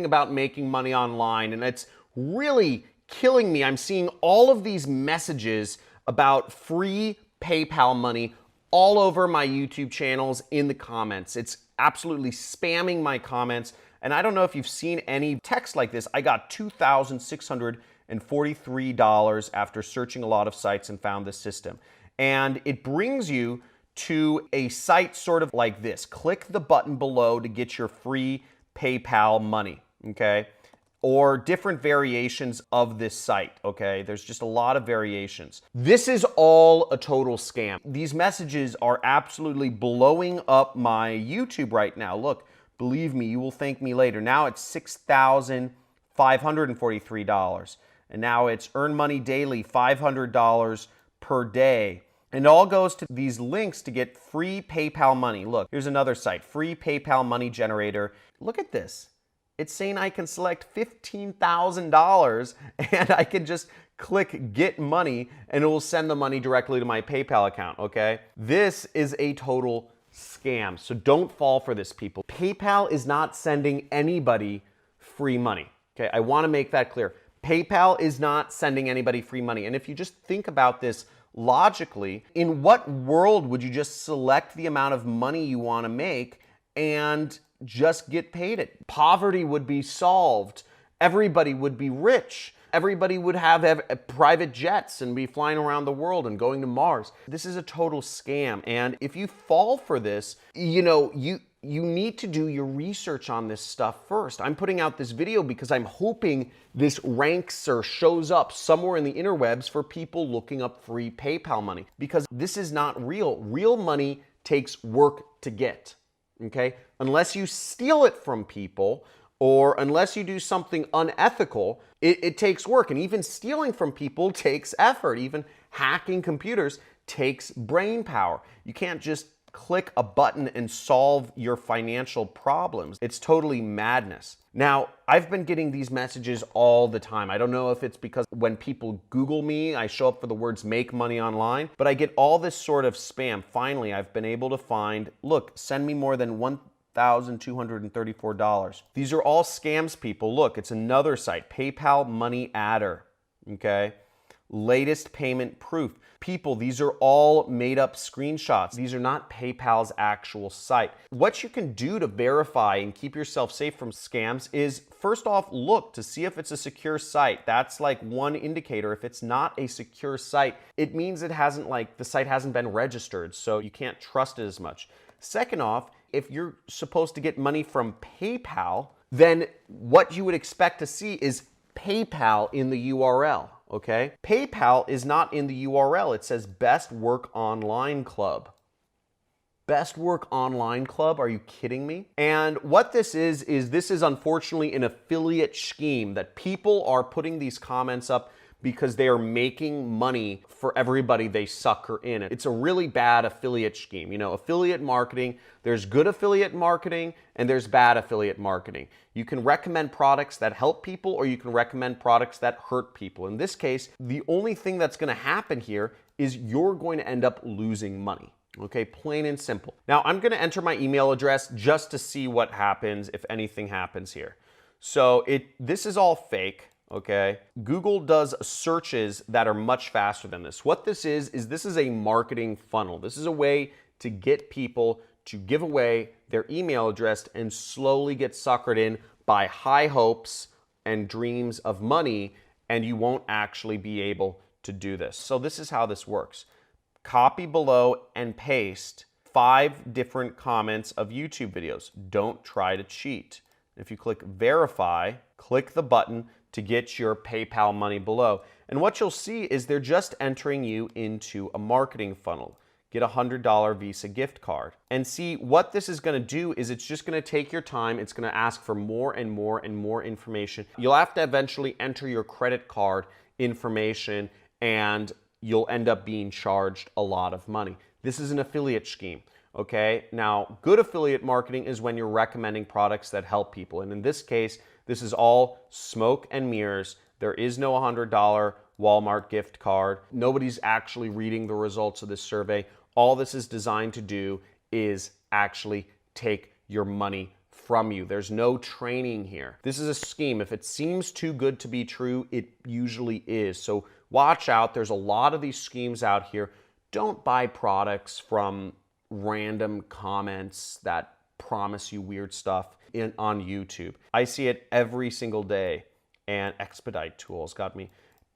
about making money online, and it's really killing me. I'm seeing all of these messages about free PayPal money all over my YouTube channels in the comments. It's absolutely spamming my comments. And I don't know if you've seen any text like this. I got $2,643 after searching a lot of sites and found this system. And it brings you to a site sort of like this. Click the button below to get your free PayPal money, okay? Or different variations of this site, okay? There's just a lot of variations. This is all a total scam. These messages are absolutely blowing up my YouTube right now. Look, believe me, you will thank me later. Now it's $6,543. And now it's earn money daily, $500 per day. And it all goes to these links to get free PayPal money. Look, here's another site, free PayPal money generator. Look at this. It's saying I can select $15,000 and I can just click get money and it will send the money directly to my PayPal account, okay? This is a total scam, so don't fall for this, people. PayPal is not sending anybody free money, okay? I wanna make that clear. PayPal is not sending anybody free money. And if you just think about this logically, in what world would you just select the amount of money you wanna make and just get paid it? Poverty would be solved. Everybody would be rich. Everybody would have private jets and be flying around the world and going to Mars. This is a total scam. And if you fall for this, you know, you need to do your research on this stuff first. I'm putting out this video because I'm hoping this ranks or shows up somewhere in the interwebs for people looking up free PayPal money, because this is not real. Real money takes work to get. Okay? Unless you steal it from people or unless you do something unethical, it takes work. And even stealing from people takes effort. Even hacking computers takes brain power. You can't just click a button and solve your financial problems. It's totally madness. Now, I've been getting these messages all the time. I don't know if it's because when people Google me, I show up for the words make money online, but I get all this sort of spam. Finally, I've been able to find, look, send me more than $1,234. These are all scams, people. Look, it's another site, PayPal Money Adder, okay? Latest payment proof. People, these are all made up screenshots. These are not PayPal's actual site. What you can do to verify and keep yourself safe from scams is, first off, look to see if it's a secure site. That's like one indicator. If it's not a secure site, it means it hasn't, like, the site hasn't been registered, so you can't trust it as much. Second off, if you're supposed to get money from PayPal, then what you would expect to see is PayPal in the URL. Okay? PayPal is not in the URL. It says Best Work Online Club. Best Work Online Club? Are you kidding me? And what this is this is unfortunately an affiliate scheme that people are putting these comments up because they are making money for everybody they sucker in. It's a really bad affiliate scheme. You know, affiliate marketing, there's good affiliate marketing and there's bad affiliate marketing. You can recommend products that help people or you can recommend products that hurt people. In this case, the only thing that's gonna happen here is you're going to end up losing money. Okay, plain and simple. Now, I'm gonna enter my email address just to see what happens if anything happens here. So this is all fake. Okay, Google does searches that are much faster than this. What this is this is a marketing funnel. This is a way to get people to give away their email address and slowly get suckered in by high hopes and dreams of money, and you won't actually be able to do this. So this is how this works. Copy below and paste 5 different comments of YouTube videos. Don't try to cheat. If you click verify, click the button to get your PayPal money below. And what you'll see is they're just entering you into a marketing funnel. Get a $100 Visa gift card. And see, what this is gonna do is it's just gonna take your time. It's gonna ask for more and more and more information. You'll have to eventually enter your credit card information and you'll end up being charged a lot of money. This is an affiliate scheme. Okay, now good affiliate marketing is when you're recommending products that help people. And in this case, this is all smoke and mirrors. There is no $100 Walmart gift card. Nobody's actually reading the results of this survey. All this is designed to do is actually take your money from you. There's no training here. This is a scheme. If it seems too good to be true, it usually is. So watch out. There's a lot of these schemes out here. Don't buy products from random comments that promise you weird stuff on YouTube. I see it every single day, and Expedite Tools got me.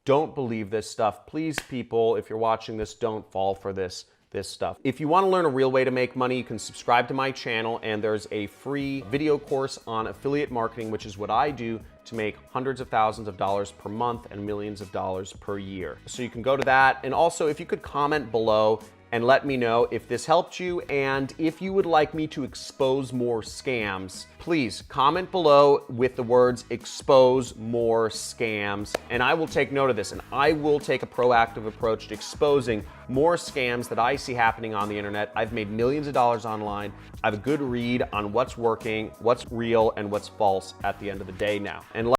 Don't believe this stuff. Please, people, if you're watching this, don't fall for this stuff. If you want to learn a real way to make money, you can subscribe to my channel, and there's a free video course on affiliate marketing, which is what I do to make hundreds of thousands of dollars per month and millions of dollars per year. So you can go to that. And also, if you could comment below and let me know if this helped you, and if you would like me to expose more scams, please comment below with the words expose more scams, and I will take note of this, and I will take a proactive approach to exposing more scams that I see happening on the internet. I've made millions of dollars online. I have a good read on what's working, what's real, and what's false at the end of the day now. And